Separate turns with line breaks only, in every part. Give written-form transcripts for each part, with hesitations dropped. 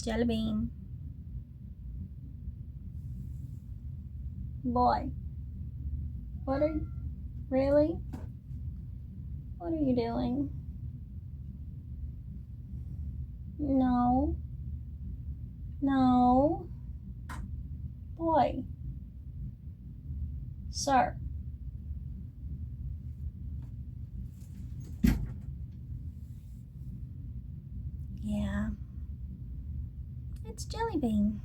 Jelly bean. Boy. What are you... Really? What are you doing? No. No. Boy. Sir. Yeah. It's Jelly Bean.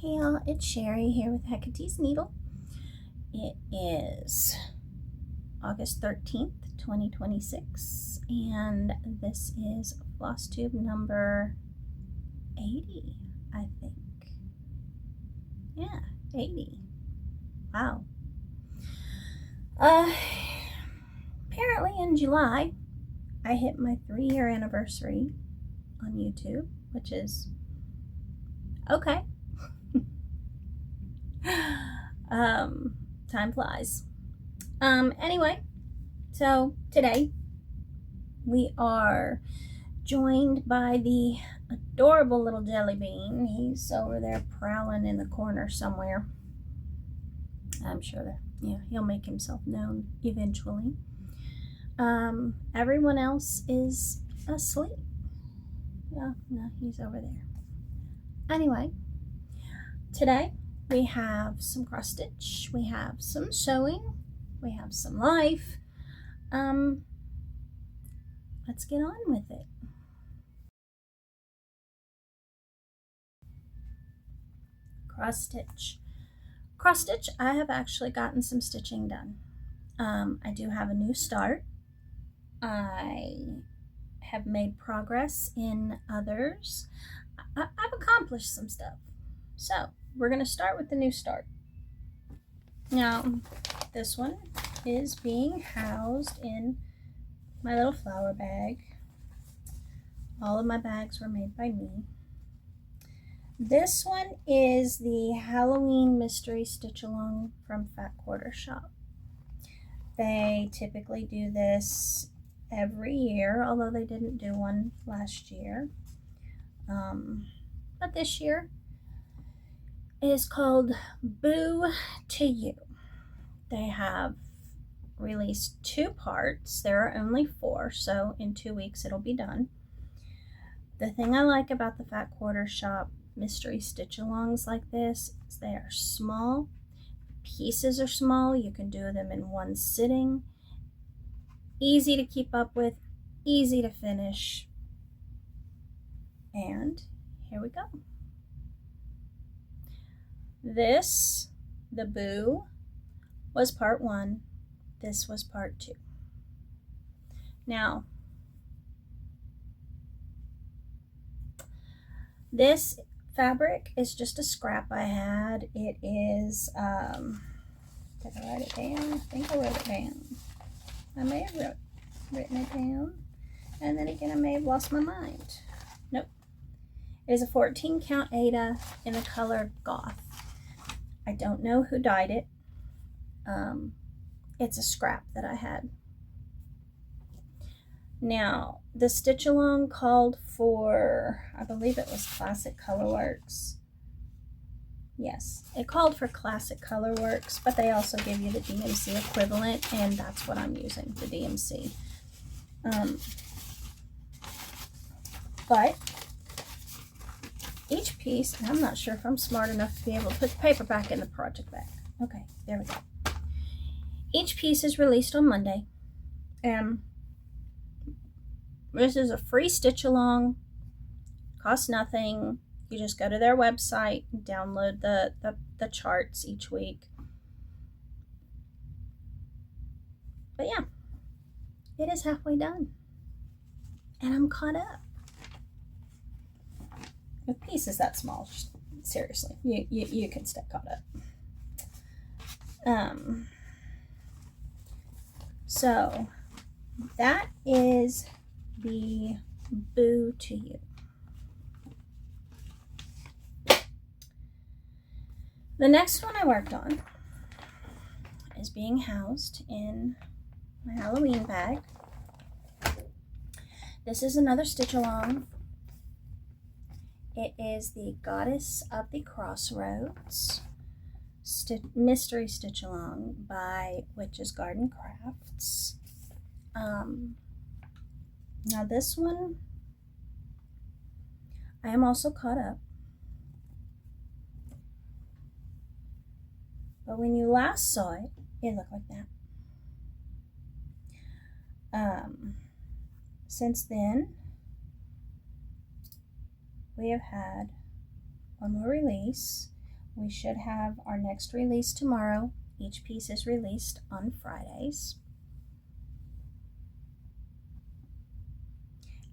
Hey y'all, it's Sherry here with Hecate's Needle. It is August 13th, 2026, and this is Flosstube number 80, I think. Yeah, 80. Wow. Apparently in July, I hit my 3-year anniversary on YouTube, which is okay. Time flies. Anyway, so today we are joined by the adorable little Jelly Bean. He's over there prowling in the corner somewhere. I'm sure that, yeah, he'll make himself known eventually. Everyone else is asleep. No, he's over there. Anyway, today we have some cross stitch, we have some sewing, we have some life. Let's get on with it. Cross stitch. Cross stitch, I have actually gotten some stitching done. I do have a new start. I have made progress in others. I've accomplished some stuff. So we're going to start with the new start. Now, this one is being housed in my little flower bag. All of my bags were made by me. This one is the Halloween Mystery Stitch Along from Fat Quarter Shop. They typically do this every year, although they didn't do one last year. But this year it is called Boo to You. They have released 2 parts. There are only 4, so in 2 weeks it'll be done. The thing I like about the Fat Quarter Shop mystery stitch alongs like this is they are small. Pieces are small. You can do them in one sitting. Easy to keep up with, easy to finish. And here we go. This, the Boo, was part 1. This was part 2. Now, this fabric is just a scrap I had. It is, did I write it down? I think I wrote it down. I may have written it down, and then again I may have lost my mind. Nope. It is a 14 count Aida in the color Goth. I don't know who dyed it. It's a scrap that I had. Now, the stitch along called for, I believe it was Classic Colorworks. Yes, it called for Classic Colorworks, but they also give you the DMC equivalent, and that's what I'm using, the DMC. But each piece, and I'm not sure if I'm smart enough to be able to put the paper back in the project bag. Okay, there we go. Each piece is released on Monday, and this is a free stitch along, costs nothing. You just go to their website and download the charts each week. But yeah, it is halfway done, and I'm caught up. With pieces that small, seriously, you can stay caught up. So that is the boo to you. The next one I worked on is being housed in my Halloween bag. This is another stitch along. It is the Goddess of the Crossroads mystery stitch along by Witch's Garden Crafts. Now this one, I am also caught up. But when you last saw it, it looked like that. Since then, we have had one more release. We should have our next release tomorrow. Each piece is released on Fridays.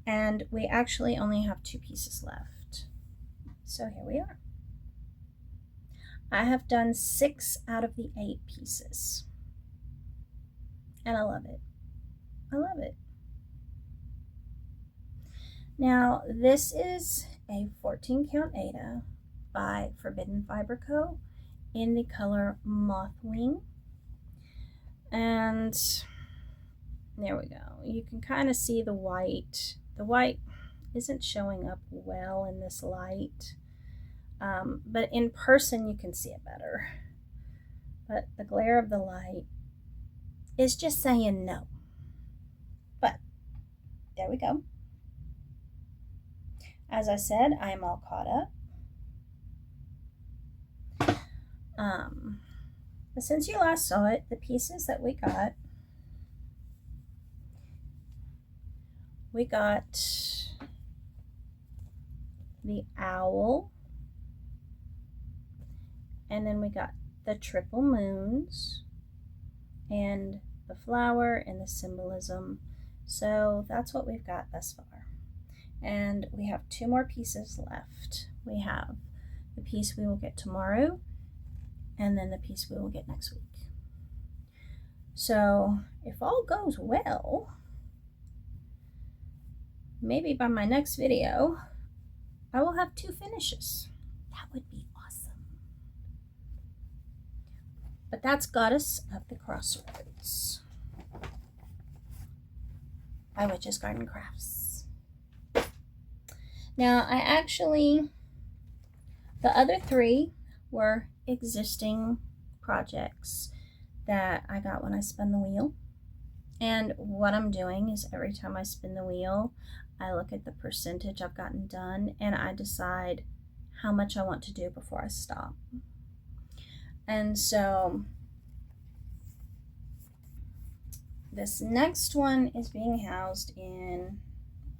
And we actually only have 2 pieces left. So here we are. I have done 6 out of the 8 pieces. And I love it. I love it. Now, this is a 14 count Aida by Forbidden Fiber Co. in the color Mothwing. And there we go. You can kind of see the white. The white isn't showing up well in this light. But in person you can see it better. But the glare of the light is just saying no. But there we go. As I said, I am all caught up. But since you last saw it, the pieces that we got the owl, and then we got the triple moons and the flower and the symbolism. So that's what we've got thus far. And we have 2 more pieces left. We have the piece we will get tomorrow, and then the piece we will get next week. So if all goes well, maybe by my next video, I will have 2 finishes. That would be awesome. But that's Goddess of the Crossroads by Witch's Garden Crafts. Now, the other 3 were existing projects that I got when I spun the wheel. And what I'm doing is every time I spin the wheel, I look at the percentage I've gotten done and I decide how much I want to do before I stop. And so this next one is being housed in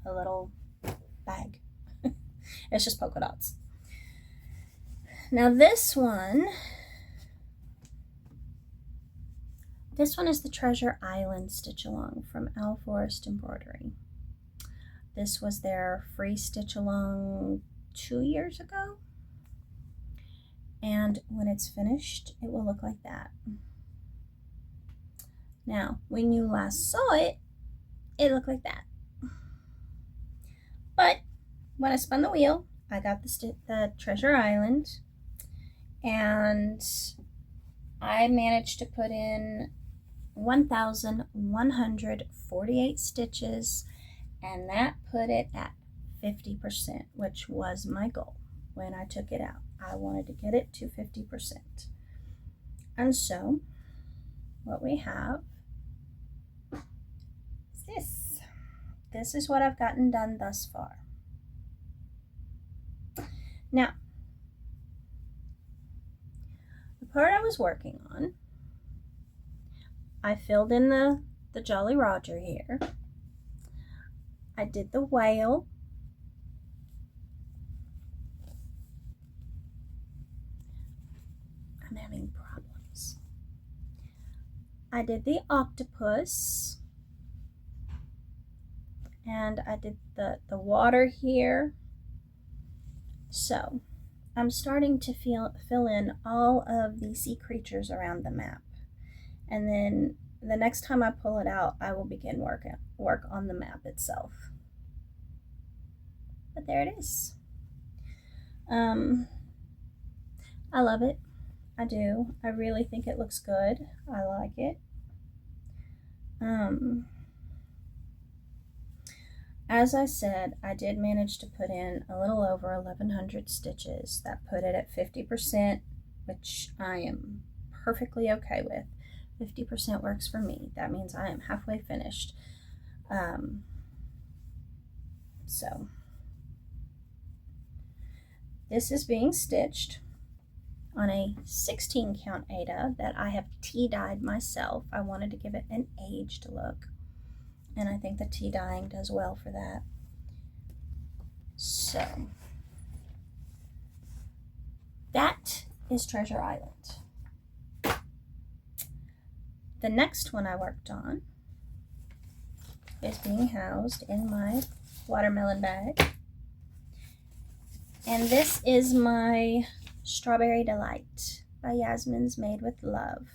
a little bag. It's just polka dots. Now this one is the Treasure Island stitch along from Owl Forest Embroidery. This was their free stitch along 2 years ago. And when it's finished, it will look like that. Now, when you last saw it, it looked like that. But when I spun the wheel, I got the Treasure Island, and I managed to put in 1,148 stitches, and that put it at 50%, which was my goal when I took it out. I wanted to get it to 50%. And so what we have is this. this is what I've gotten done thus far. Now, the part I was working on, I filled in the Jolly Roger here. I did the whale. I'm having problems. I did the octopus. And I did the water here. So I'm starting to fill in all of the sea creatures around the map. And then the next time I pull it out, I will begin work on the map itself. But there it is. I love it. I do. I really think it looks good. I like it. As I said, I did manage to put in a little over 1,100 stitches. That put it at 50%, which I am perfectly okay with. 50% works for me. That means I am halfway finished. So this is being stitched on a 16 count Aida that I have tea dyed myself. I wanted to give it an aged look, and I think the tea dyeing does well for that. So that is Treasure Island. The next one I worked on is being housed in my watermelon bag. And this is my Strawberry Delight by Yasmin's Made with Love.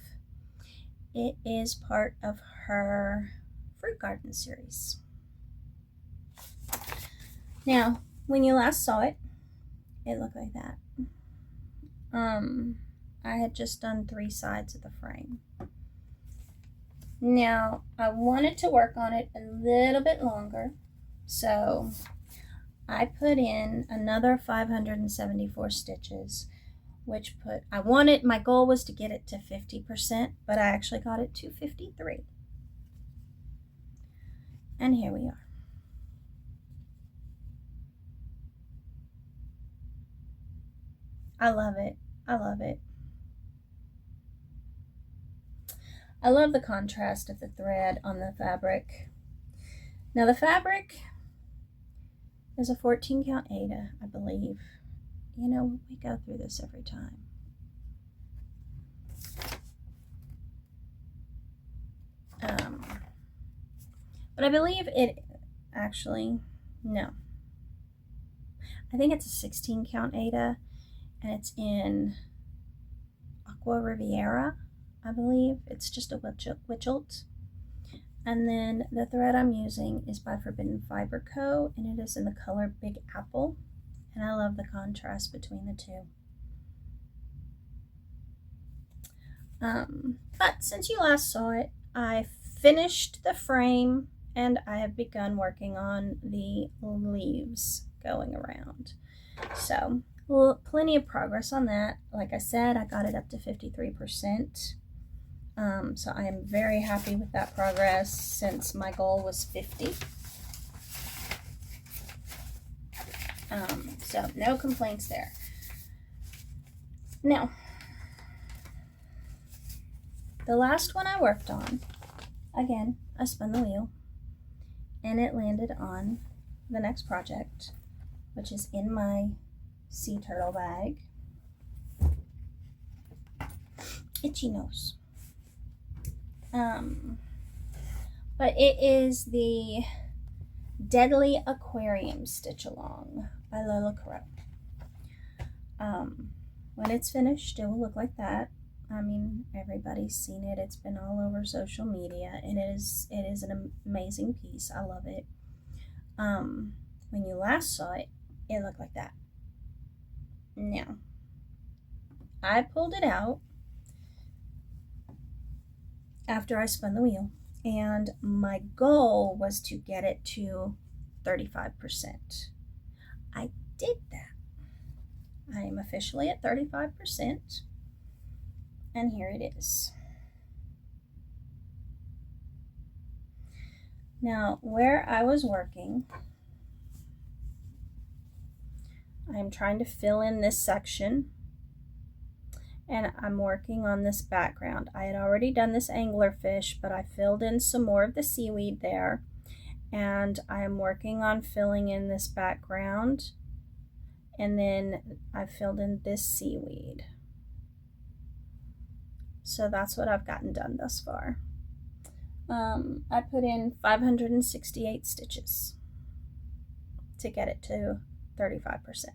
It is part of her fruit garden series. Now, when you last saw it, it looked like that. I had just done 3 sides of the frame. Now, I wanted to work on it a little bit longer, so I put in another 574 stitches, which my goal was to get it to 50%, but I actually got it to 53. And here we are. I love it. I love it. I love the contrast of the thread on the fabric. Now the fabric is a 14 count Aida, I believe. You know, we go through this every time. But I believe it actually, no. I think it's a 16 count Aida, and it's in Aqua Riviera, I believe. It's just a Witchelt. And then the thread I'm using is by Forbidden Fiber Co., and it is in the color Big Apple. And I love the contrast between the two. But since you last saw it, I finished the frame and I have begun working on the leaves going around. So, well, plenty of progress on that. Like I said, I got it up to 53%. So I am very happy with that progress since my goal was 50. So no complaints there. Now, the last one I worked on, again, I spun the wheel, and it landed on the next project, which is in my sea turtle bag. Itchy nose. But it is the Deadly Aquarium Stitch Along by Lola Crow. When it's finished, it will look like that. I mean, everybody's seen it. It's been all over social media, and it is an amazing piece. I love it. When you last saw it, it looked like that. Now, I pulled it out after I spun the wheel, and my goal was to get it to 35%. I did that. I am officially at 35%, and here it is. Now, where I was working, I'm trying to fill in this section, and I'm working on this background. I had already done this anglerfish, but I filled in some more of the seaweed there, and I am working on filling in this background, and then I filled in this seaweed. So that's what I've gotten done thus far. I put in 568 stitches to get it to 35%.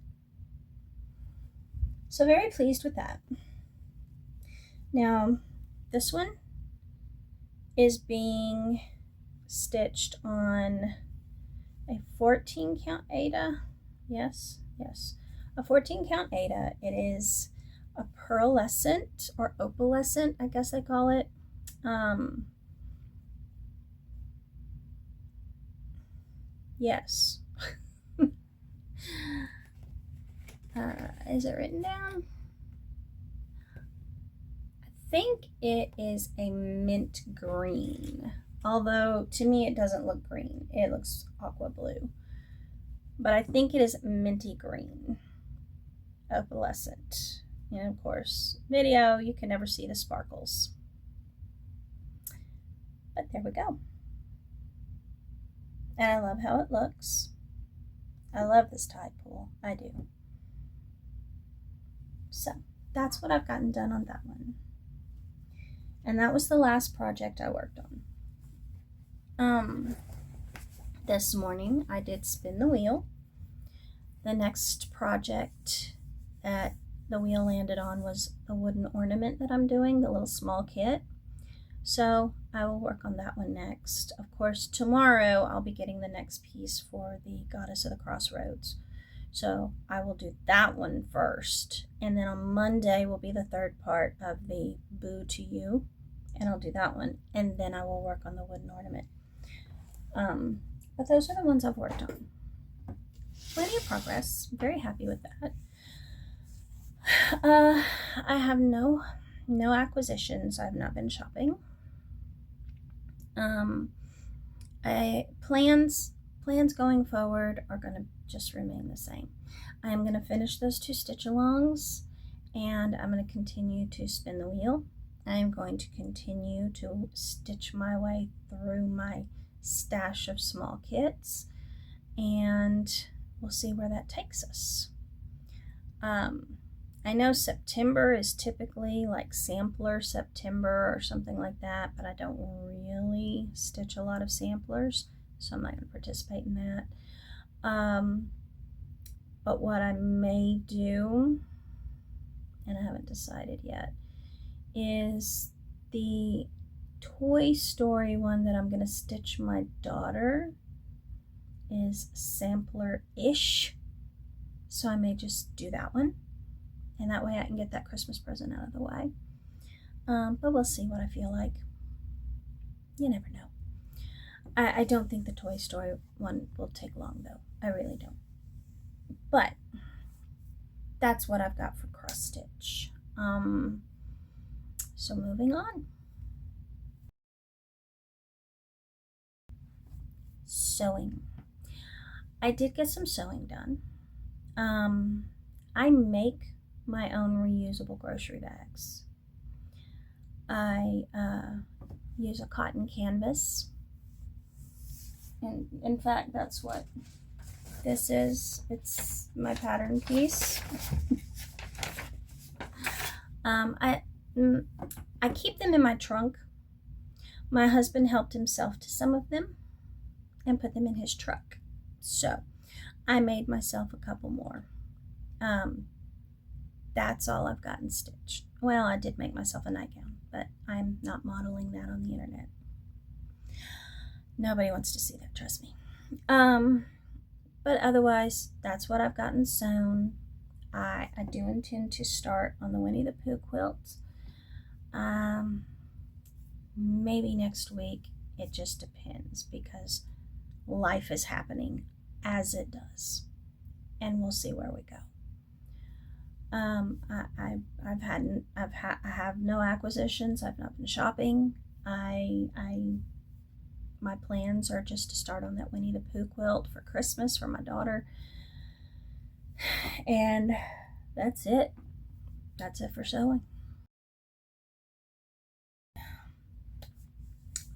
So very pleased with that. Now, this one is being stitched on a 14 count Aida. Yes, a 14 count Aida. It is a pearlescent or opalescent, I guess they call it. Yes. Is it written down? I think it is a mint green. Although to me it doesn't look green. It looks aqua blue. But I think it is minty green. Opalescent. And of course, video, you can never see the sparkles. But there we go. And I love how it looks. I love this tide pool. I do. So that's what I've gotten done on that one. And that was the last project I worked on. This morning I did spin the wheel. The next project that the wheel landed on was the wooden ornament that I'm doing, the little small kit. So I will work on that one next. Of course, tomorrow I'll be getting the next piece for the Goddess of the Crossroads. So I will do that one first. And then on Monday will be the third part of the Boo to You. And I'll do that one. And then I will work on the wooden ornament. But those are the ones I've worked on. Plenty of progress. Very happy with that. I have no acquisitions. I've not been shopping. Plans going forward are going to just remain the same. I am going to finish those 2 stitch alongs, and I'm going to continue to spin the wheel. I am going to continue to stitch my way through my stash of small kits, and we'll see where that takes us. I know September is typically like sampler September or something like that, but I don't really stitch a lot of samplers, so I'm not going to participate in that. But what I may do, and I haven't decided yet, is the Toy Story one that I'm going to stitch my daughter is sampler-ish, so I may just do that one. And that way I can get that Christmas present out of the way. But we'll see what I feel like. You never know. I don't think the Toy Story one will take long, though. I really don't. But that's what I've got for cross stitch. So moving on. Sewing. I did get some sewing done. I make my own reusable grocery bags. I use a cotton canvas, and in fact that's what this is. It's my pattern piece. I keep them in my trunk. My husband helped himself to some of them and put them in his truck, so I made myself a couple more. That's all I've gotten stitched. Well, I did make myself a nightgown, but I'm not modeling that on the internet. Nobody wants to see that, trust me. But otherwise, that's what I've gotten sewn. I do intend to start on the Winnie the Pooh quilt. Maybe next week. It just depends, because life is happening as it does, and we'll see where we go. I have no acquisitions. I've not been shopping. I my plans are just to start on that Winnie the Pooh quilt for Christmas for my daughter. And that's it. That's it for sewing.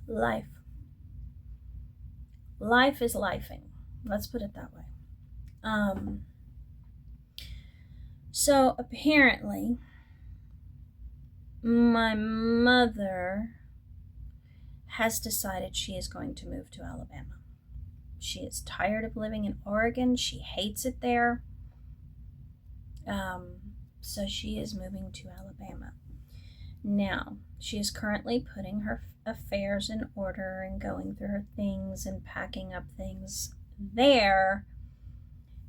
Life. Life is lifing. Let's put it that way. So apparently, my mother has decided she is going to move to Alabama. She is tired of living in Oregon. She hates it there. So she is moving to Alabama. Now, she is currently putting her affairs in order and going through her things and packing up things there.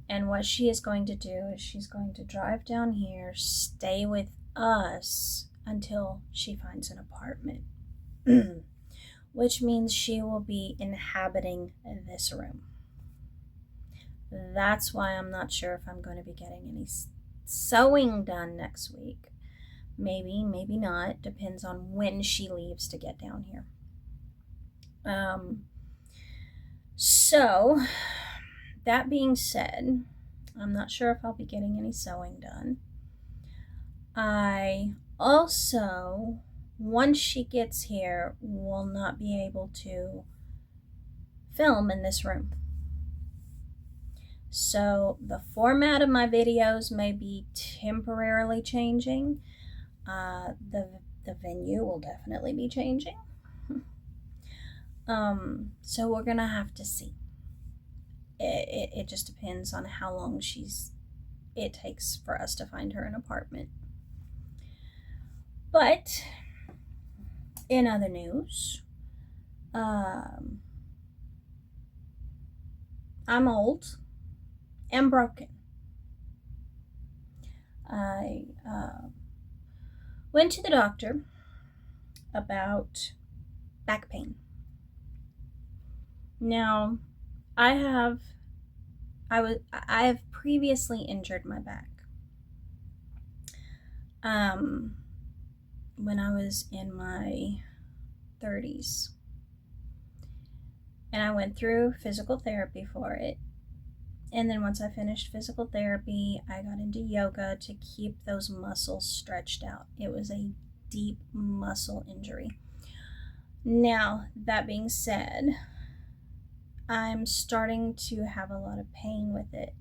And what she is going to do is she's going to drive down here, stay with us until she finds an apartment, which means she will be inhabiting this room. That's why I'm not sure if I'm going to be getting any sewing done next week. Maybe, maybe not. Depends on when she leaves to get down here. So, that being said, I'm not sure if I'll be getting any sewing done. I also, once she gets here, will not be able to film in this room. So the format of my videos may be temporarily changing. The venue will definitely be changing. So we're gonna have to see. It just depends on how long it takes for us to find her an apartment. But in other news, I'm old and broken. I went to the doctor about back pain. Now, I have previously injured my back. When I was in my 30s. And I went through physical therapy for it. And then once I finished physical therapy, I got into yoga to keep those muscles stretched out. It was a deep muscle injury. Now, that being said, I'm starting to have a lot of pain with it.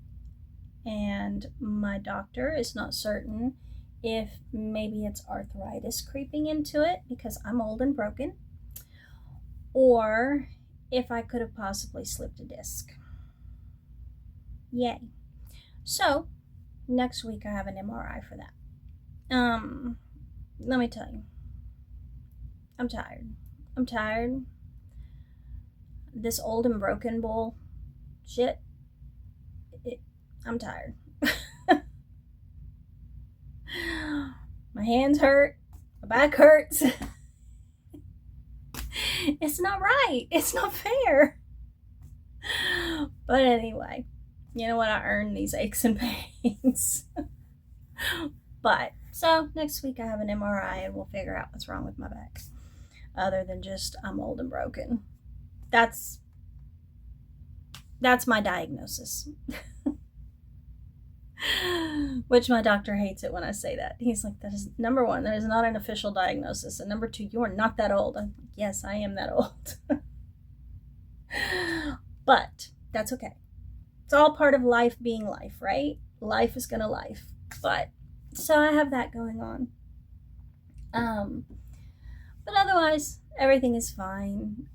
And my doctor is not certain if maybe it's arthritis creeping into it because I'm old and broken, or if I could have possibly slipped a disc. Yay. So, next week I have an MRI for that. Let me tell you, I'm tired. This old and broken bull shit, I'm tired. My hands hurt, my back hurts. It's not right. It's not fair. But anyway, you know what? I earned these aches and pains. But, so next week I have an MRI and we'll figure out what's wrong with my back. Other than just, I'm old and broken. That's my diagnosis. Which my doctor hates it when I say that. He's like, that is, number one, that is not an official diagnosis. And number two, you are not that old. I'm like, yes, I am that old. But that's okay. It's all part of life being life, right? Life is gonna life. But, so I have that going on. But otherwise, everything is fine.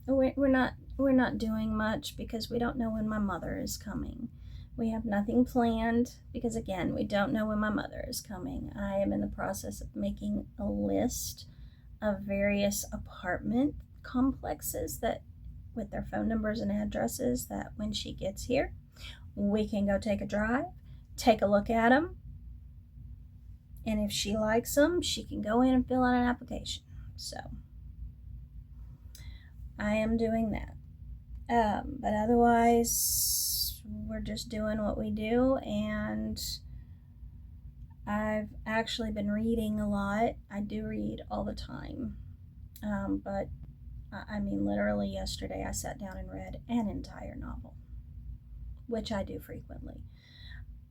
We're not doing much because we don't know when my mother is coming. We have nothing planned because, again, we don't know when my mother is coming. I am in the process of making a list of various apartment complexes that, with their phone numbers and addresses, that when she gets here, we can go take a drive, take a look at them, and if she likes them, she can go in and fill out an application. So, I am doing that. But otherwise, we're just doing what we do, and I've actually been reading a lot. I do read all the time, but I mean, literally yesterday I sat down and read an entire novel, which I do frequently.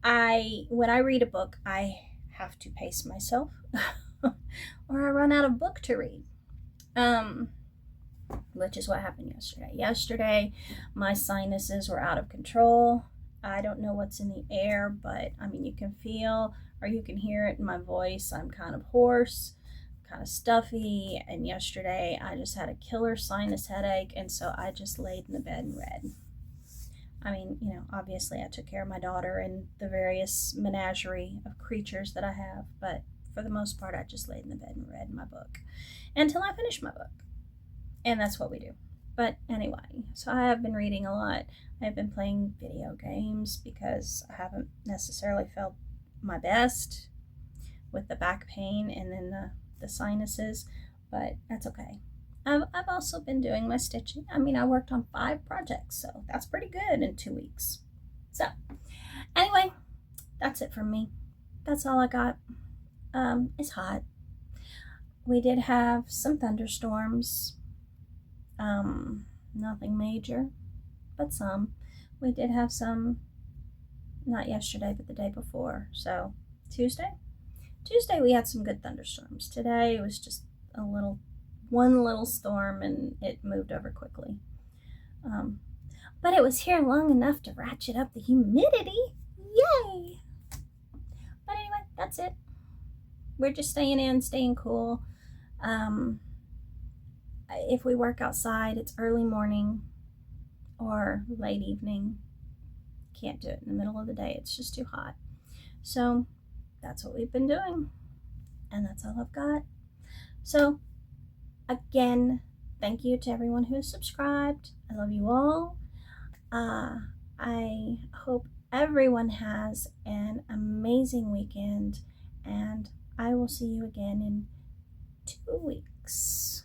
When I read a book, I have to pace myself or I run out of book to read. Which is what happened yesterday. Yesterday, my sinuses were out of control. I don't know what's in the air, but I mean, you can feel or you can hear it in my voice. I'm kind of hoarse, kind of stuffy, and yesterday I just had a killer sinus headache, and so I just laid in the bed and read. I mean, obviously I took care of my daughter and the various menagerie of creatures that I have, but for the most part, I just laid in the bed and read my book until I finished my book. And that's what we do. But anyway, so I have been reading a lot. I've been playing video games because I haven't necessarily felt my best with the back pain and then the sinuses, but that's okay. I've also been doing my stitching. I mean, I worked on 5 projects, so that's pretty good in 2 weeks. So anyway, that's it from me. That's all I got. It's hot. We did have some thunderstorms. Nothing major, but some. We did have some, not yesterday, but the day before. So Tuesday we had some good thunderstorms. Today it was just one little storm, and it moved over quickly. But it was here long enough to ratchet up the humidity. Yay! But anyway, that's it. We're just staying in, staying cool. If we work outside, it's early morning or late evening. Can't do it in the middle of the day. It's just too hot. So that's what we've been doing. And that's all I've got. So again, thank you to everyone who subscribed. I love you all. I hope everyone has an amazing weekend, and I will see you again in 2 weeks.